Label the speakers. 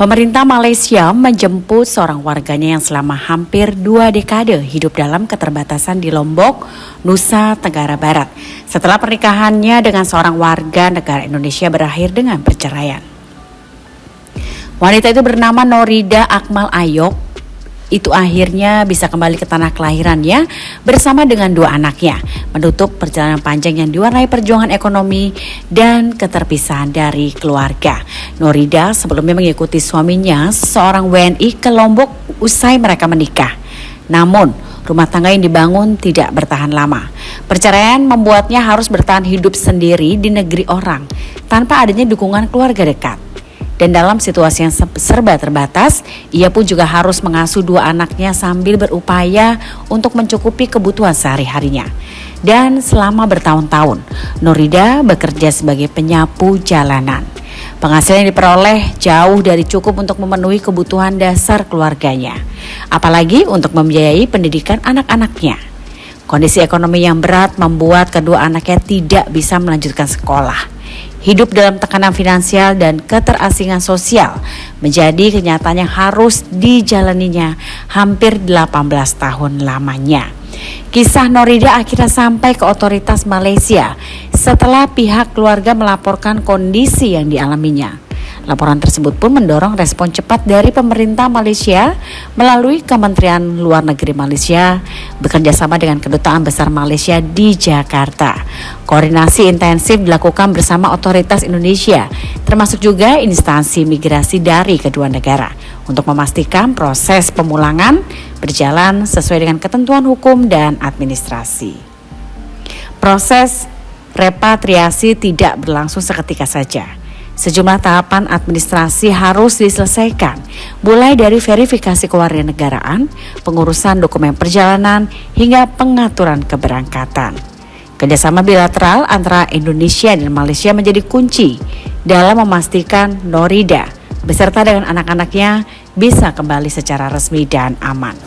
Speaker 1: Pemerintah Malaysia menjemput seorang warganya yang selama hampir 2 dekade hidup dalam keterbatasan di Lombok, Nusa Tenggara Barat. Setelah pernikahannya dengan seorang warga negara Indonesia berakhir dengan perceraian. Wanita itu bernama Norida Akmal Ayok. Itu akhirnya bisa kembali ke tanah kelahirannya bersama dengan 2 anaknya, menutup perjalanan panjang yang diwarnai perjuangan ekonomi dan keterpisahan dari keluarga. Norida sebelumnya mengikuti suaminya, seorang WNI, ke Lombok usai mereka menikah. Namun, rumah tangga yang dibangun tidak bertahan lama. Perceraian membuatnya harus bertahan hidup sendiri di negeri orang tanpa adanya dukungan keluarga dekat. Dan dalam situasi yang serba terbatas, ia pun juga harus mengasuh 2 anaknya sambil berupaya untuk mencukupi kebutuhan sehari-harinya. Dan selama bertahun-tahun, Norida bekerja sebagai penyapu jalanan. Penghasilan yang diperoleh jauh dari cukup untuk memenuhi kebutuhan dasar keluarganya, apalagi untuk membiayai pendidikan anak-anaknya. Kondisi ekonomi yang berat membuat kedua anaknya tidak bisa melanjutkan sekolah. Hidup dalam tekanan finansial dan keterasingan sosial menjadi kenyataan yang harus dijalaninya hampir 18 tahun lamanya. Kisah Norida akhirnya sampai ke otoritas Malaysia setelah pihak keluarga melaporkan kondisi yang dialaminya. Laporan tersebut pun mendorong respon cepat dari pemerintah Malaysia melalui Kementerian Luar Negeri Malaysia bekerjasama dengan Kedutaan Besar Malaysia di Jakarta. Koordinasi intensif dilakukan bersama otoritas Indonesia, termasuk juga instansi migrasi dari kedua negara, untuk memastikan proses pemulangan berjalan sesuai dengan ketentuan hukum dan administrasi. Proses repatriasi tidak berlangsung seketika saja. Sejumlah tahapan administrasi harus diselesaikan, mulai dari verifikasi kewarganegaraan, pengurusan dokumen perjalanan, hingga pengaturan keberangkatan. Kerjasama bilateral antara Indonesia dan Malaysia menjadi kunci dalam memastikan Norida beserta dengan anak-anaknya bisa kembali secara resmi dan aman.